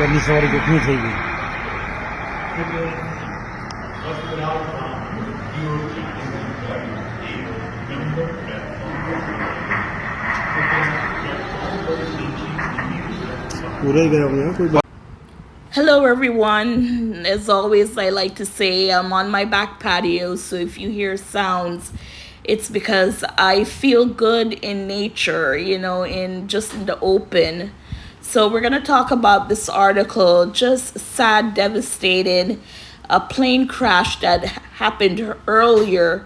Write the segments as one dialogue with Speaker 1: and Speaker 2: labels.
Speaker 1: ઘરની સવારી જોખમી થઈ ગઈ. પૂરાઈ ગયા અમે કોઈ.
Speaker 2: Hello everyone. As always, I like to say I'm on my back patio, so if you hear sounds, it's because I feel good in nature, in just in the open. So we're going to talk about this article, just sad, devastated, a plane crash that happened earlier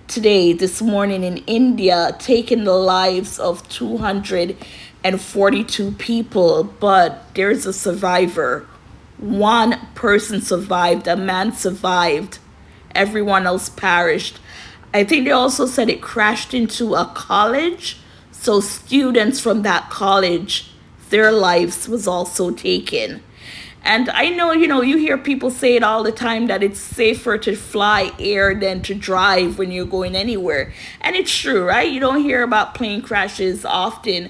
Speaker 2: today, this morning in India, taking the lives of 242 people, but there's a survivor. One person survived, a man survived. Everyone else perished. I think they also said it crashed into a college, so students from that college, their lives was also taken. And I know, you hear people say it all the time that it's safer to fly air than to drive when you're going anywhere. And it's true, right? You don't hear about plane crashes often.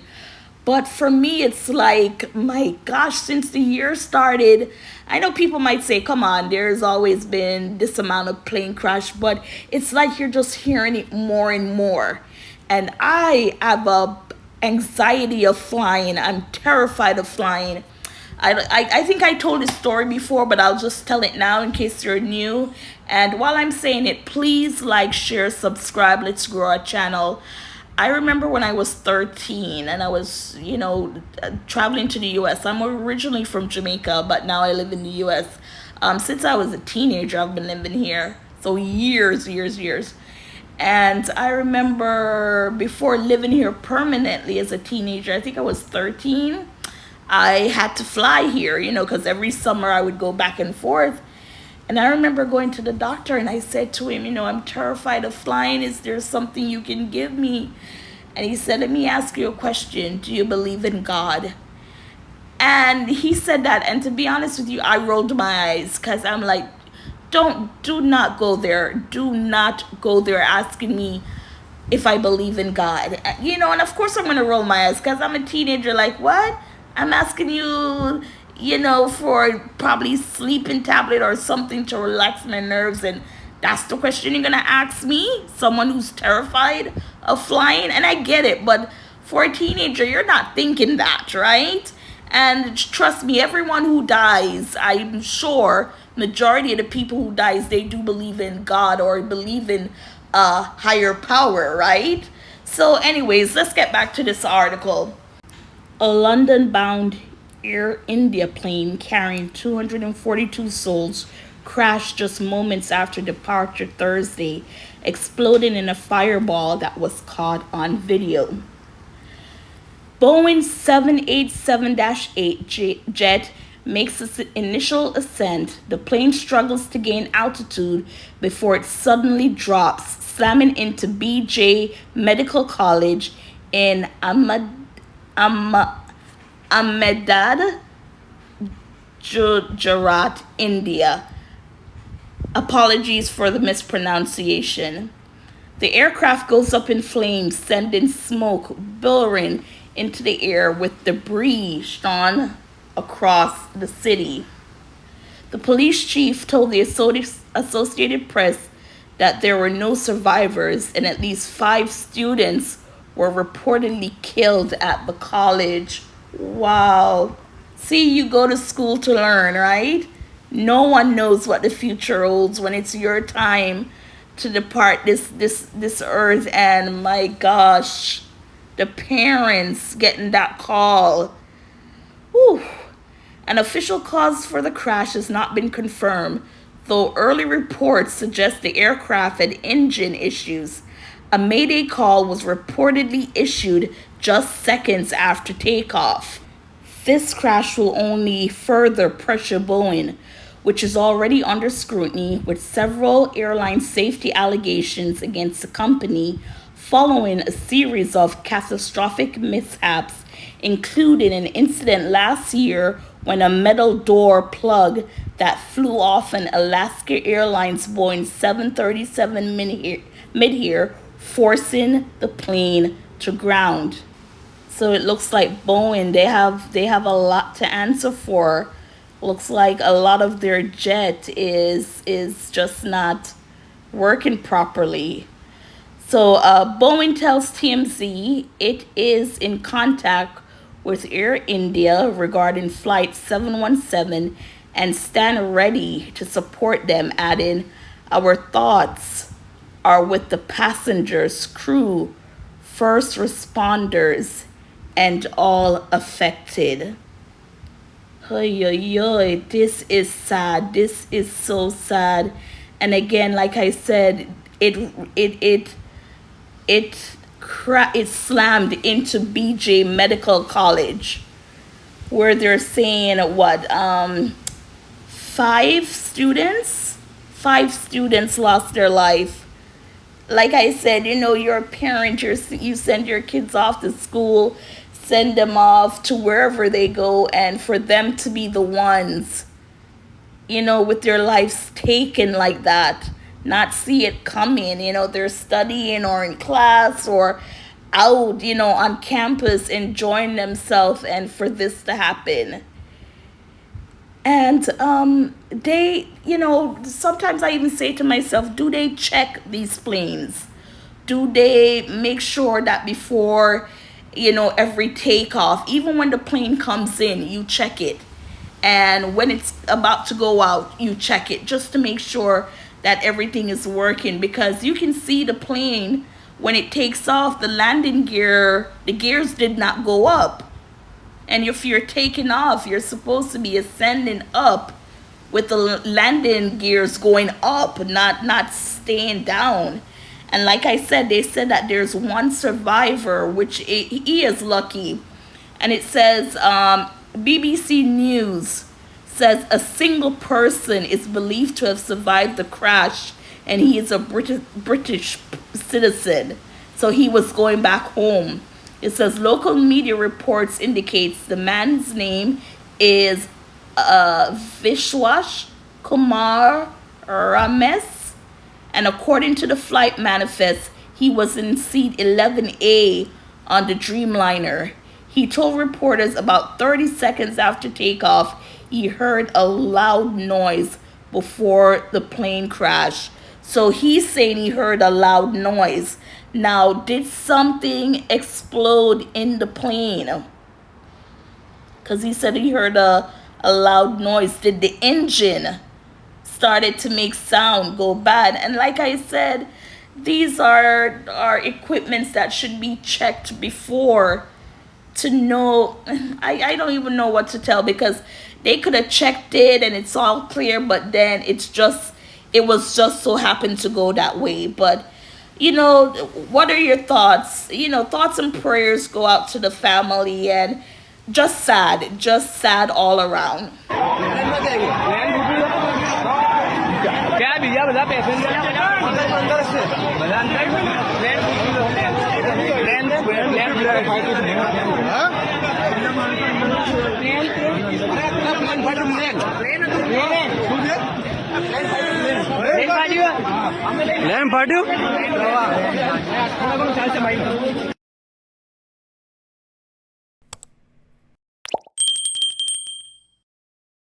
Speaker 2: But for me, it's like, my gosh, since the year started, I know people might say, come on, there's always been this amount of plane crash, but it's like you're just hearing it more and more. And I have a anxiety of flying. I'm terrified of flying. I think I told this story before, but I'll just tell it now in case you're new. And while I'm saying it, please like, share, subscribe. Let's grow our channel. I remember when I was 13 and I was, traveling to the U.S. I'm originally from Jamaica, but now I live in the U.S. Since I was a teenager, I've been living here. So years. And I remember before living here permanently as a teenager, I think I was 13, I had to fly here, because every summer I would go back and forth. And I remember going to the doctor and I said to him, I'm terrified of flying. Is there something you can give me? And he said, let me ask you a question. Do you believe in God? And he said that. And to be honest with you, I rolled my eyes because I'm like, do not go there. Do not go there asking me if I believe in God. And of course I'm going to roll my eyes because I'm a teenager. Like, what? I'm asking you, for probably sleeping tablet or something to relax my nerves. And that's the question you're going to ask me? Someone who's terrified of flying? And I get it, but for a teenager, you're not thinking that, right? And trust me, everyone who dies, I'm sure majority of the people who dies, they do believe in God or believe in a higher power, right? So anyways, let's get back to this article. A London-bound Air India plane carrying 242 souls crashed just moments after departure Thursday, exploding in a fireball that was caught on video. Boeing 787-8 jet makes its initial ascent. The plane struggles to gain altitude before it suddenly drops, slamming into BJ Medical College in Ahmedabad, Gujarat, India. Apologies for the mispronunciation. The aircraft goes up in flames, sending smoke billowing into the air with debris strewn across the city. The police chief told the Associated Press that there were no survivors and at least 5 students were reportedly killed at the college. Wow. See, you go to school to learn, right? No one knows what the future holds when it's your time to depart this earth. And my gosh, the parents getting that call. Whew. An official cause for the crash has not been confirmed, though early reports suggest the aircraft had engine issues. A mayday call was reportedly issued just seconds after takeoff. This crash will only further pressure Boeing, which is already under scrutiny with several airline safety allegations against the company following a series of catastrophic mishaps, including an incident last year when a metal door plug that flew off an Alaska Airlines Boeing 737 mid-air, forcing the plane to ground. So it looks like Boeing, they have a lot to answer for. Looks like a lot of their jet is just not working properly. So Boeing tells TMZ it is in contact with Air India regarding Flight 717 and stand ready to support them, adding, "Our thoughts are with the passengers, crew, first responders, and all affected." Oy, oy, oy. This is sad. This is so sad. And again, like I said, it slammed into BJ Medical College, where they're saying what five students lost their life. Like I said, you're a parent, you send your kids off to school, send them off to wherever they go, and for them to be the ones, with their lives taken like that, not see it coming, they're studying or in class or out, on campus enjoying themselves, and for this to happen. And they, sometimes I even say to myself, do they check these planes? Do they make sure that before, every takeoff, even when the plane comes in, you check it? And when it's about to go out, you check it just to make sure that everything is working, because you can see the plane when it takes off, the landing gear, the gears did not go up. And if you're taking off, you're supposed to be ascending up with the landing gears going up, not staying down. And like I said, they said that there's one survivor, which he is lucky. And it says, BBC News says a single person is believed to have survived the crash, and he is a British citizen. So he was going back home. It says local media reports indicates the man's name is Vishwash Kumar Ramesh, and according to the flight manifest, he was in seat 11A on the Dreamliner. He told reporters about 30 seconds after takeoff, he heard a loud noise before the plane crashed. So he's saying he heard a loud noise. Now, did something explode in the plane? Because he said he heard a loud noise. Did the engine started to make sound, go bad? And like I said, these are equipments that should be checked before to know. I don't even know what to tell, because they could have checked it and it's all clear, but then it was just so happened to go that way. But what are your thoughts? Thoughts and prayers go out to the family, and just sad all around.
Speaker 3: Lamp,